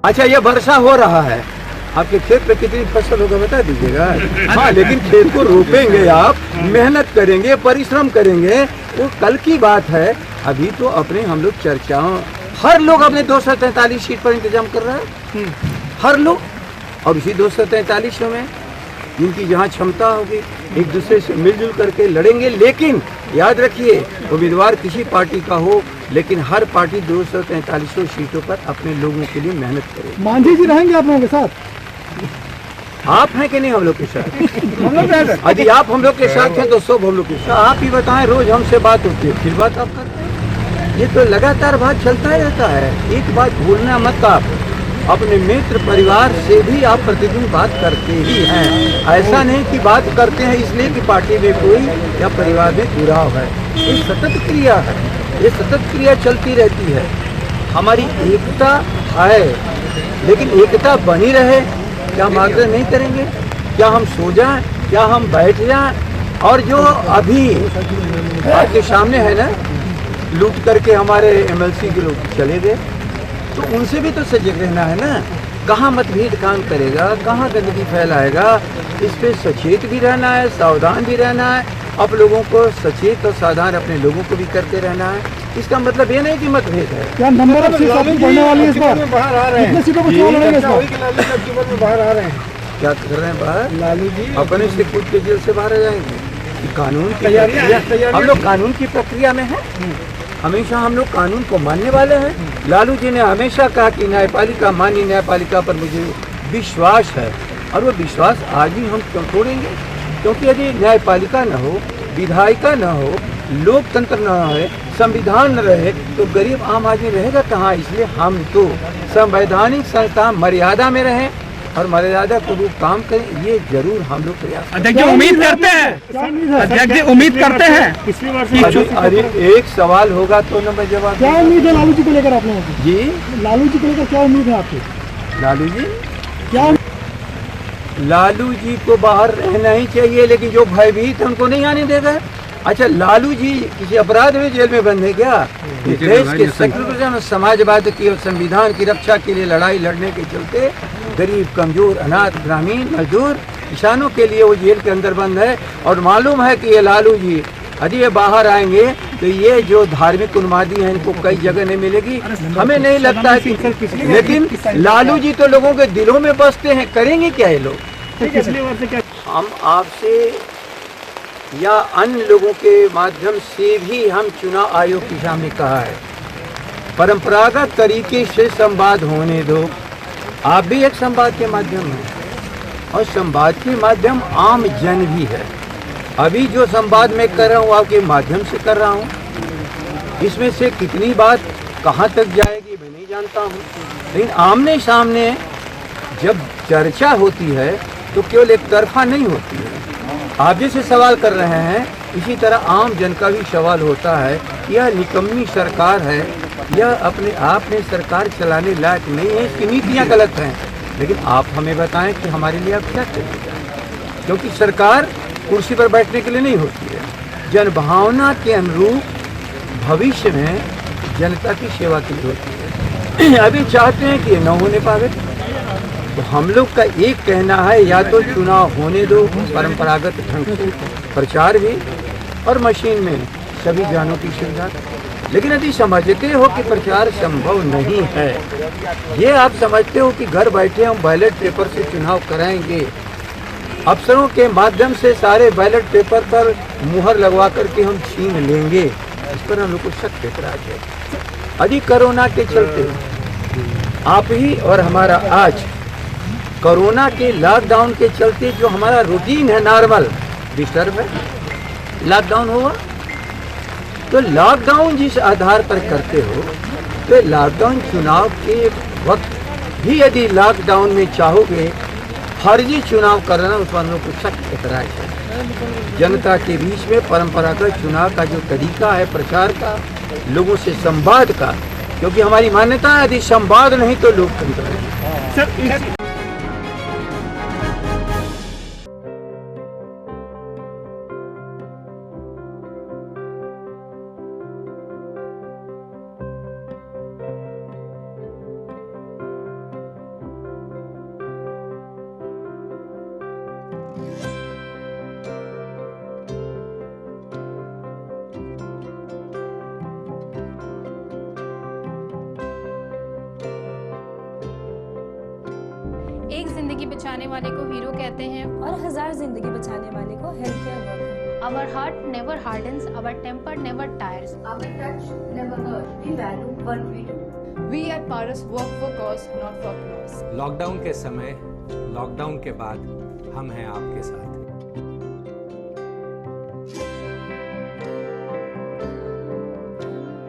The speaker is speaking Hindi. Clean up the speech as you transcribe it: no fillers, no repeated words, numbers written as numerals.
अच्छा, ये वर्षा हो रहा है, आपके खेत पे कितनी फसल होगा बता दीजिएगा। हाँ, लेकिन खेत को रोपेंगे आप, मेहनत करेंगे, परिश्रम करेंगे, वो कल की बात है। अभी तो अपने हम लोग चर्चाओं, हर लोग अपने 243 सीट पर इंतजाम कर रहा है, हर लोग। और उसी 243 में जिनकी जहाँ क्षमता होगी एक दूसरे से मिलजुल करके लड़ेंगे। लेकिन याद रखिए, उम्मीदवार किसी पार्टी का हो, लेकिन हर पार्टी 243 सीटों पर अपने लोगों के लिए मेहनत करे। मांझी जी रहेंगे आप लोगों के साथ? आप हैं कि नहीं हम लोग के साथ? यदि आप हम लोग के साथ हैं तो सब हम लोग के साथ। आप ही बताएं, रोज हमसे बात होती है, फिर बात आप करते हैं। ये तो लगातार बात चलता ही रहता है। एक बात भूलना मत, आप अपने मित्र परिवार से भी आप प्रतिदिन बात करते ही हैं। ऐसा नहीं कि बात करते हैं इसलिए कि पार्टी में कोई या परिवार में जुड़ाव है। ये सतत क्रिया है, ये सतत क्रिया चलती रहती है। हमारी एकता है, लेकिन एकता बनी रहे क्या हम आग्रह नहीं करेंगे? क्या हम सो जाएं? क्या हम बैठ जाएं? और जो अभी आपके सामने है ना, लूट करके हमारे एमएलसी के लोग चले गए, तो उनसे भी तो सजग रहना है ना। कहाँ मतभेद काम करेगा, कहाँ गंदगी फैलाएगा, इस पे सचेत भी रहना है, सावधान भी रहना है। अब लोगों को सचेत और सावधान अपने लोगों को भी करते रहना है। इसका मतलब ये नहीं कि मतभेद है। क्या नंबर ऑफ सीट आपकी बढ़ने वाली है इस बार? बाहर आ रहे हैं, कितने सीटों पर चुनाव लड़ेंगे इस बार? लालू जी अक्टूबर में बाहर आ रहे हैं। क्या कर रहे हैं बाहर? लालू जी अपने से कूद के जेल से बाहर आ जाएंगे। कि कानून की तैयारियां प्रक्रिया, हम लोग कानून की प्रक्रिया में हैं। हमेशा हम लोग कानून को मानने वाले हैं। लालू जी ने हमेशा कहा कि न्यायपालिका, माननीय न्यायपालिका पर मुझे विश्वास है, और वो विश्वास आज भी हम क्यों तोड़ेंगे? क्योंकि यदि न्यायपालिका न हो, विधायिका न हो, लोकतंत्र न रहे, संविधान न रहे, तो गरीब आम आदमी रहेगा कहाँ? इसलिए हम तो संवैधानिक संस्था मर्यादा में रहें और मर्यादा को रूप काम करें, ये जरूर हम लोग प्रयास। अध्यक्ष जी उम्मीद करते हैं, अध्यक्ष जी उम्मीद करते हैं पिछली बार से अरे एक सवाल होगा तो न मैं जवाब क्या उम्मीद है लालू जी को लेकर आप लोगों की? जी, लालू जी को लेकर क्या उम्मीद है आपकी? लालू जी, क्या लालू जी को बाहर रहना ही चाहिए, लेकिन जो भयभीत है उनको नहीं आने देगा। अच्छा, लालू जी किसी अपराध में जेल में बंद है क्या? ये देश के सेक्युलरिज्म, समाजवाद की और संविधान की रक्षा के लिए लड़ाई लड़ने के चलते गरीब, कमजोर, अनाथ, ग्रामीण, मजदूर, किसानों के लिए वो जेल के अंदर बंद है। और मालूम है कि ये लालू जी यदि ये बाहर आएंगे तो ये जो धार्मिक उन्मादी है इनको कई जगह नहीं मिलेगी। हमें नहीं लगता है कि, लेकिन लालू जी तो लोगों के दिलों में बसते हैं। करेंगे क्या ये लोग? पिछली बार से क्या हम आपसे या अन्य लोगों के माध्यम से भी हम चुनाव आयोग के सामने कहा है, परंपरागत तरीके से संवाद होने दो। आप भी एक संवाद के माध्यम हैं, और संवाद के माध्यम आम जन भी है। अभी जो संवाद मैं कर रहा हूँ आपके माध्यम से कर रहा हूँ, इसमें से कितनी बात कहाँ तक जाएगी मैं नहीं जानता हूँ, लेकिन आमने सामने जब चर्चा होती है तो केवल एक तरफा नहीं होती है। आप जैसे सवाल कर रहे हैं, इसी तरह आम जन का भी सवाल होता है, यह निकम्मी सरकार है, यह अपने आप में सरकार चलाने लायक नहीं है, इसकी नीतियाँ गलत हैं। लेकिन आप हमें बताएं कि हमारे लिए आप क्या करेंगे? क्योंकि सरकार कुर्सी पर बैठने के लिए नहीं होती है, जनभावना के अनुरूप भविष्य में जनता की सेवा के लिए होती है। अभी चाहते हैं कि ये न होने पावे, तो हम लोग का एक कहना है, या तो चुनाव होने दो परंपरागत ढंग से, प्रचार भी और मशीन में सभी जानों की सुविधा। लेकिन यदि समझते हो कि प्रचार संभव नहीं है, ये आप समझते हो कि घर बैठे हम बैलेट पेपर से चुनाव कराएंगे, अफसरों के माध्यम से सारे बैलेट पेपर पर मुहर लगवा करके हम छीन लेंगे, इस पर हम लोग को शक ऐतराज है। यदि कोरोना के चलते आप ही और हमारा आज कोरोना के लॉकडाउन के चलते जो हमारा रूटीन है नॉर्मल डिस्टर्ब है, लॉकडाउन हुआ तो लॉकडाउन जिस आधार पर करते हो, तो लॉकडाउन चुनाव के वक्त भी यदि लॉकडाउन में चाहोगे फर्जी चुनाव करना, उस पर हम लोग को सख्त ऐतराज है। जनता के बीच में परंपरागत चुनाव का जो तरीका है प्रचार का, लोगों से संवाद का, क्योंकि हमारी मान्यता है यदि संवाद नहीं तो लोकतंत्र नहीं। जिंदगी बचाने वाले को हीरो कहते हैं और 1000 जिंदगी बचाने वाले को health care worker. Our heart never hardens, our temper never tires. Our touch never hurt. We value what we do. We at Paras work for cause, not for applause. Lockdown के समय, लॉकडाउन के बाद हम हैं आपके साथ।